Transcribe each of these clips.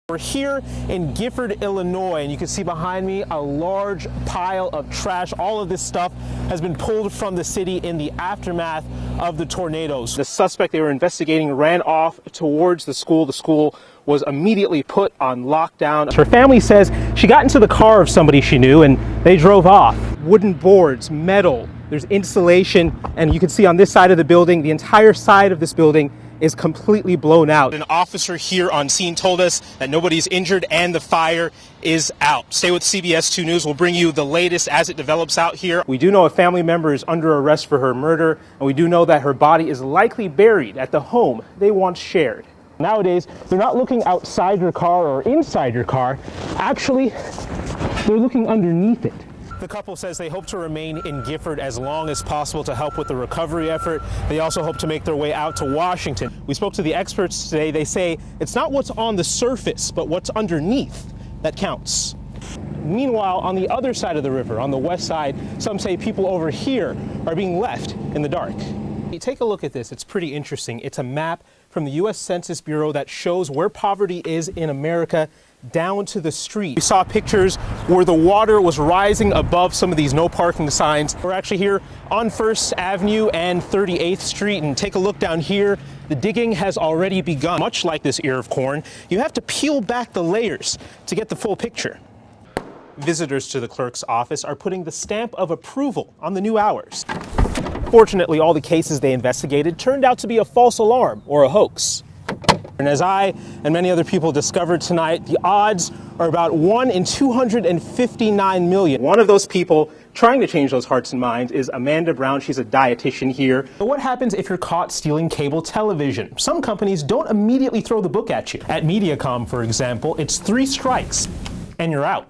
We're here in Gifford, Illinois, and you can see behind me a large pile of trash. All of this stuff has been pulled from the city in the aftermath of the tornadoes. The suspect they were investigating ran off towards the school. The school was immediately put on lockdown. Her family says she got into the car of somebody she knew and they drove off. Wooden boards, metal, there's insulation, and you can see on this side of the building, the entire side of this building is completely blown out. An officer here on scene told us that nobody's injured and the fire is out. Stay with CBS 2 News. We'll bring you the latest as it develops out here. We do know a family member is under arrest for her murder, and we do know that her body is likely buried at the home they once shared. Nowadays, they're not looking outside your car or inside your car. Actually, they're looking underneath it. The couple says they hope to remain in Gifford as long as possible to help with the recovery effort. They also hope to make their way out to Washington. We spoke to the experts today. They say it's not what's on the surface, but what's underneath that counts. Meanwhile, on the other side of the river, on the west side, some say people over here are being left in the dark. Take a look at this. It's pretty interesting. It's a map from the U.S. Census Bureau that shows where poverty is in America down to the street. We saw pictures where the water was rising above some of these no parking signs. We're actually here on 1st Avenue and 38th Street, and take a look down here. The digging has already begun. Much like this ear of corn, you have to peel back the layers to get the full picture. Visitors to the clerk's office are putting the stamp of approval on the new hours. Fortunately, all the cases they investigated turned out to be a false alarm or a hoax. And as I and many other people discovered tonight, the odds are about 1 in 259 million. One of those people trying to change those hearts and minds is Amanda Brown. She's a dietitian here. But what happens if you're caught stealing cable television? Some companies don't immediately throw the book at you. At Mediacom, for example, it's 3 strikes and you're out.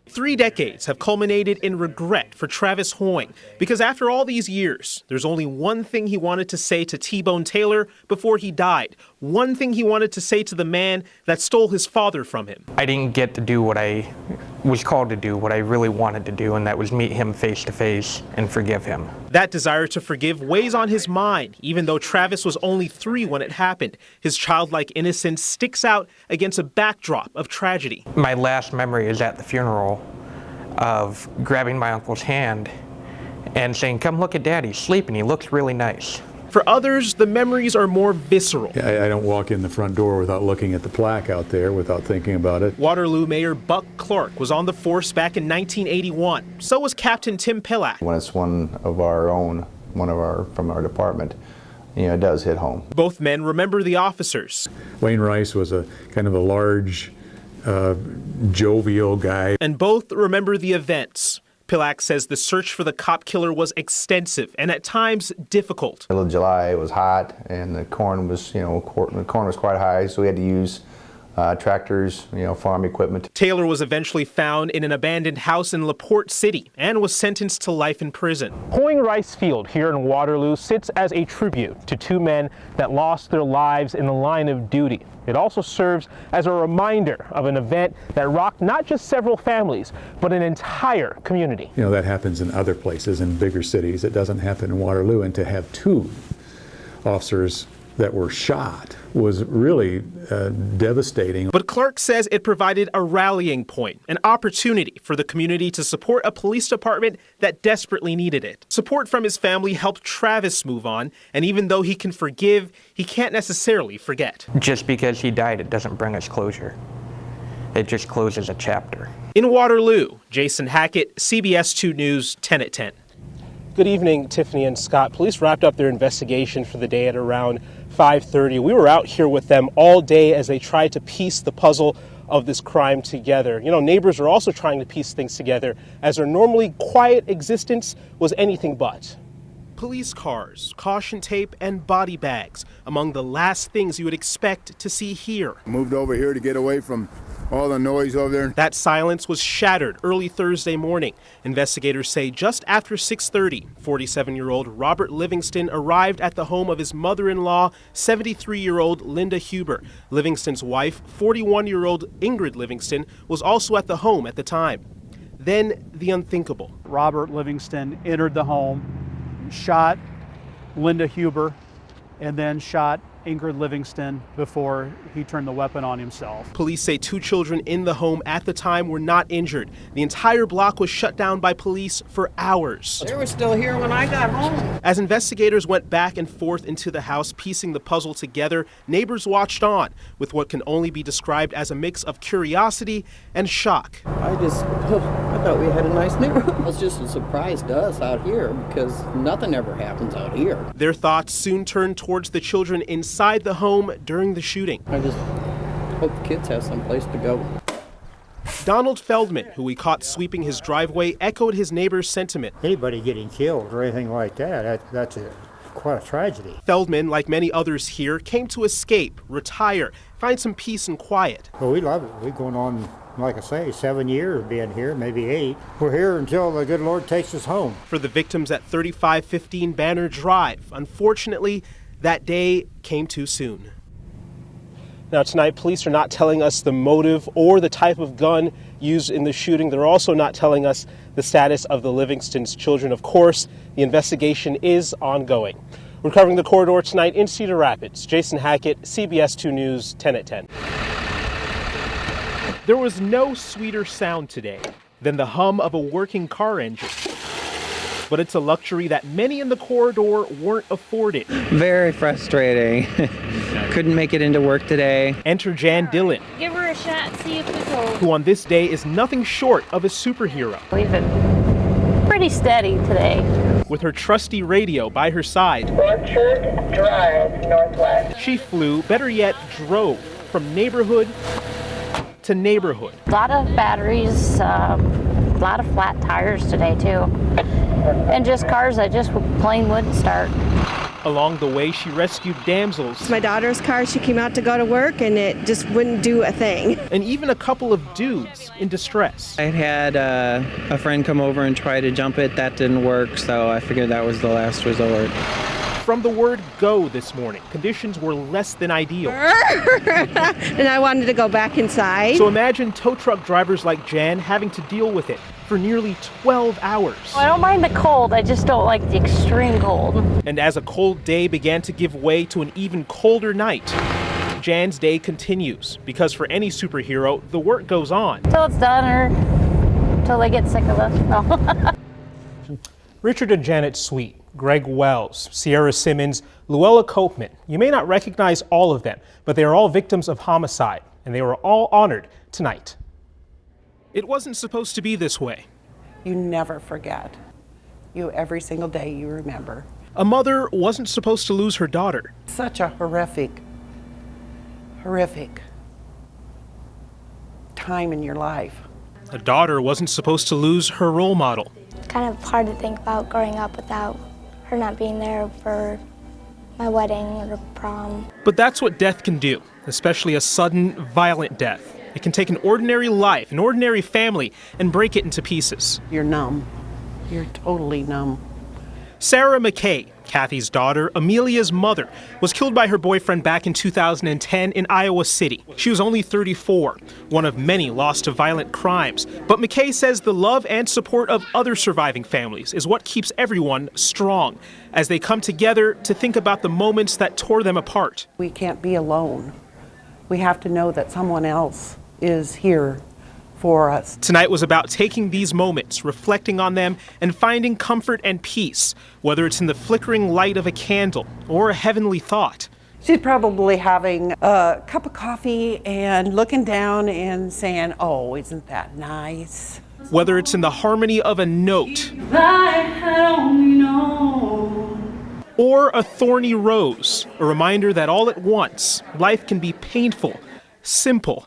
3 decades have culminated in regret for Travis Hoying, because after all these years, there's only one thing he wanted to say to T-Bone Taylor before he died. One thing he wanted to say to the man that stole his father from him. I didn't get to do what I was called to do, what I really wanted to do, and that was meet him face to face and forgive him. That desire to forgive weighs on his mind, even though Travis was only 3 when it happened. His childlike innocence sticks out against a backdrop of tragedy. My last memory is at the funeral of grabbing my uncle's hand and saying, "Come look at Daddy, he's sleeping, he looks really nice." For others, the memories are more visceral. I don't walk in the front door without looking at the plaque out there, without thinking about it. Waterloo Mayor Buck Clark was on the force back in 1981. So was Captain Tim Pillack. When it's one of our own, from our department, it does hit home. Both men remember the officers. Wayne Rice was a kind of a large, jovial guy. And both remember the events. Pillack says the search for the cop killer was extensive and at times difficult. Middle of July, it was hot, and the corn was, the corn was quite high, so we had to use tractors, farm equipment. Taylor was eventually found in an abandoned house in LaPorte City and was sentenced to life in prison. Hoying Rice Field here in Waterloo sits as a tribute to 2 men that lost their lives in the line of duty. It also serves as a reminder of an event that rocked not just several families, but an entire community. That happens in other places, in bigger cities. It doesn't happen in Waterloo, and to have 2 officers that were shot was really devastating. But Clark says it provided a rallying point, an opportunity for the community to support a police department that desperately needed it. Support from his family helped Travis move on, and even though he can forgive, he can't necessarily forget. Just because he died, it doesn't bring us closure. It just closes a chapter. In Waterloo, Jason Hackett, CBS 2 News, 10 at 10. Good evening, Tiffany and Scott. Police wrapped up their investigation for the day at around 5:30. We were out here with them all day as they tried to piece the puzzle of this crime together. Neighbors are also trying to piece things together as their normally quiet existence was anything but. Police cars, caution tape, and body bags among the last things you would expect to see here. Moved over here to get away from all the noise over there. That silence was shattered early Thursday morning. Investigators say just after 6:30, 47-year-old Robert Livingston arrived at the home of his mother-in-law, 73-year-old Linda Huber. Livingston's wife, 41-year-old Ingrid Livingston, was also at the home at the time. Then the unthinkable. Robert Livingston entered the home, shot Linda Huber, and then shot Ingrid Livingston before he turned the weapon on himself. Police say 2 children in the home at the time were not injured. The entire block was shut down by police for hours. They were still here when I got home. As investigators went back and forth into the house, piecing the puzzle together, neighbors watched on with what can only be described as a mix of curiosity and shock. I thought we had a nice neighborhood. It was just a surprise to us out here because nothing ever happens out here. Their thoughts soon turned towards the children inside the home during the shooting. I just hope the kids have some place to go. Donald Feldman, who we caught sweeping his driveway, echoed his neighbor's sentiment. Anybody getting killed or anything like that, that's quite a tragedy. Feldman, like many others here, came to escape, retire, find some peace and quiet. Well, we love it. We're going on, like I say, 7 years being here, maybe 8. We're here until the good Lord takes us home. For the victims at 3515 Banner Drive, unfortunately, that day came too soon. Now tonight, police are not telling us the motive or the type of gun used in the shooting. They're also not telling us the status of the Livingston's children. Of course, the investigation is ongoing. We're covering the corridor tonight in Cedar Rapids. Jason Hackett, CBS 2 News, 10 at 10. There was no sweeter sound today than the hum of a working car engine. But it's a luxury that many in the corridor weren't afforded. Very frustrating. Couldn't make it into work today. Enter Jan Dillon. Give her a shot, see if it's old. Who on this day is nothing short of a superhero. We've been pretty steady today. With her trusty radio by her side, Orchard Drive, Northwest. she flew, better yet, drove from neighborhood to neighborhood. A lot of batteries, a lot of flat tires today too. And just cars that just plain wouldn't start. Along the way, she rescued damsels. My daughter's car, she came out to go to work and it just wouldn't do a thing. And even a couple of dudes in distress. I had a friend come over and try to jump it. That didn't work, so I figured that was the last resort. From the word go this morning, conditions were less than ideal. And I wanted to go back inside. So imagine tow truck drivers like Jan having to deal with it for nearly 12 hours. I don't mind the cold, I just don't like the extreme cold. And as a cold day began to give way to an even colder night, Jan's day continues, because for any superhero, the work goes on. Till it's done or till they get sick of us. No. Richard and Janet Sweet, Greg Wells, Sierra Simmons, Luella Copeman. You may not recognize all of them, but they are all victims of homicide, and they were all honored tonight. It wasn't supposed to be this way. You never forget. Every single day you remember. A mother wasn't supposed to lose her daughter. Such a horrific time in your life. A daughter wasn't supposed to lose her role model. It's kind of hard to think about growing up without her not being there for my wedding or prom. But that's what death can do, especially a sudden, violent death. It can take an ordinary life, an ordinary family, and break it into pieces. You're numb. You're totally numb. Sarah McKay, Kathy's daughter, Amelia's mother, was killed by her boyfriend back in 2010 in Iowa City. She was only 34, one of many lost to violent crimes. But McKay says the love and support of other surviving families is what keeps everyone strong as they come together to think about the moments that tore them apart. We can't be alone. We have to know that someone else is here for us. Tonight was about taking these moments, reflecting on them, and finding comfort and peace, whether it's in the flickering light of a candle or a heavenly thought. She's probably having a cup of coffee and looking down and saying, oh, isn't that nice? Whether it's in the harmony of a note or a thorny rose, a reminder that all at once, life can be painful, simple,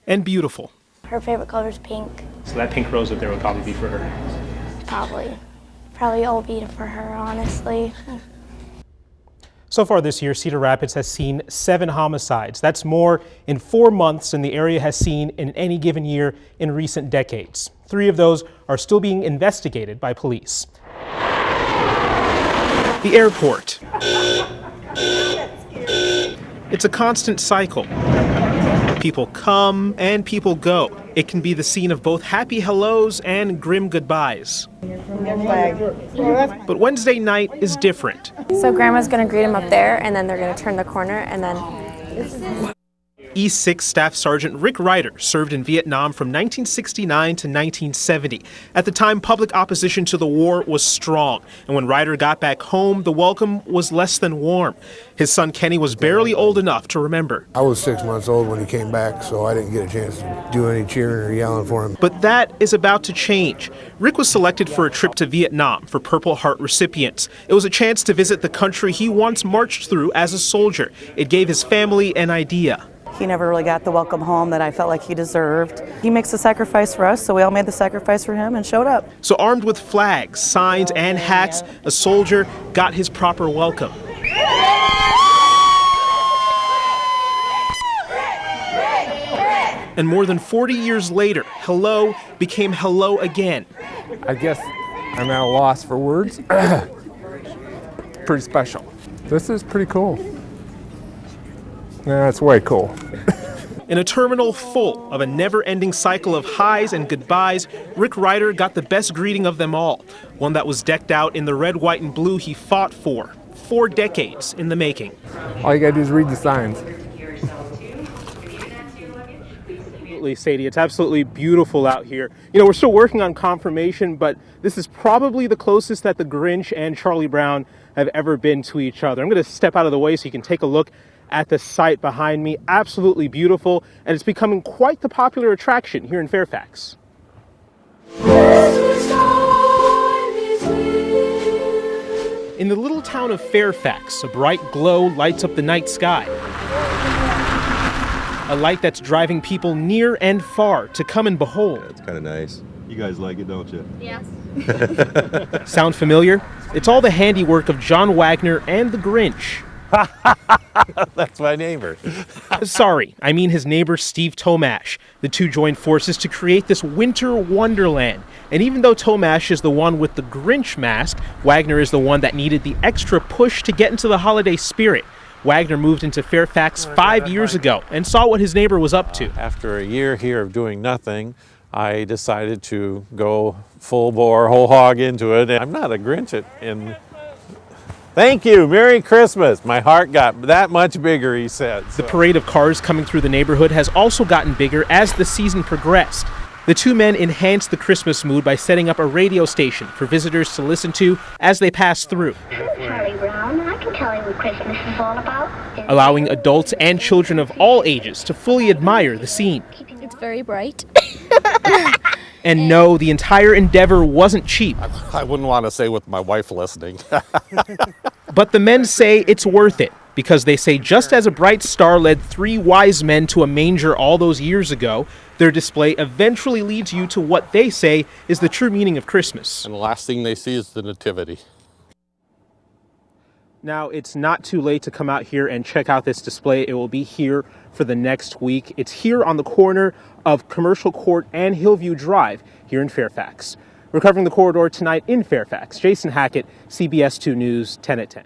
and beautiful. Her favorite color is pink. So that pink rose up there would probably be for her. Probably all be for her, honestly. So far this year, Cedar Rapids has seen 7 homicides. That's more in 4 months than the area has seen in any given year in recent decades. 3 of those are still being investigated by police. The airport. It's a constant cycle. People come and people go. It can be the scene of both happy hellos and grim goodbyes. But Wednesday night is different. So Grandma's going to greet him up there, and then they're going to turn the corner, and then... E6 Staff Sergeant Rick Ryder served in Vietnam from 1969 to 1970. At the time, public opposition to the war was strong, and when Ryder got back home, the welcome was less than warm. His son Kenny was barely old enough to remember. I was 6 months old when he came back, so I didn't get a chance to do any cheering or yelling for him. But that is about to change. Rick was selected for a trip to Vietnam for Purple Heart recipients. It was a chance to visit the country he once marched through as a soldier. It gave his family an idea. He never really got the welcome home that I felt like he deserved. He makes a sacrifice for us, so we all made the sacrifice for him and showed up. So armed with flags, signs, and hats, a soldier got his proper welcome. And more than 40 years later, hello became hello again. I guess I'm at a loss for words. Pretty special. This is pretty cool. Yeah, it's way cool. In a terminal full of a never-ending cycle of highs and goodbyes, Rick Ryder got the best greeting of them all, one that was decked out in the red, white, and blue he fought for 4 decades in the making. All you gotta do is read the signs. Absolutely, Sadie. It's absolutely beautiful out here. You know, we're still working on confirmation, but this is probably the closest that the Grinch and Charlie Brown have ever been to each other. I'm going to step out of the way so you can take a look at the site behind me. Absolutely beautiful, and it's becoming quite the popular attraction here in Fairfax. In the little town of Fairfax, a bright glow lights up the night sky. A light that's driving people near and far to come and behold. It's kind of nice. You guys like it, don't you? Yes. Sound familiar? It's all the handiwork of John Wagner and the Grinch. That's my neighbor. Sorry, I mean his neighbor Steve Tomash. The two joined forces to create this winter wonderland. And even though Tomash is the one with the Grinch mask, Wagner is the one that needed the extra push to get into the holiday spirit. Wagner moved into Fairfax 5 years ago and saw what his neighbor was up to. After a year here of doing nothing, I decided to go full bore, whole hog into it. I'm not a Grinch in... Thank you, Merry Christmas. My heart got that much bigger, he said. The parade of cars coming through the neighborhood has also gotten bigger as the season progressed. The two men enhanced the Christmas mood by setting up a radio station for visitors to listen to as they pass through. Charlie Brown, I can tell you what Christmas is all about. Allowing adults and children of all ages to fully admire the scene. It's very bright. And no, the entire endeavor wasn't cheap. I wouldn't want to say with my wife listening. But the men say it's worth it, because they say just as a bright star led 3 wise men to a manger all those years ago, their display eventually leads you to what they say is the true meaning of Christmas. And the last thing they see is the nativity. Now, it's not too late to come out here and check out this display. It will be here for the next week. It's here on the corner of Commercial Court and Hillview Drive here in Fairfax. We're covering the corridor tonight in Fairfax. Jason Hackett, CBS 2 News, 10 at 10.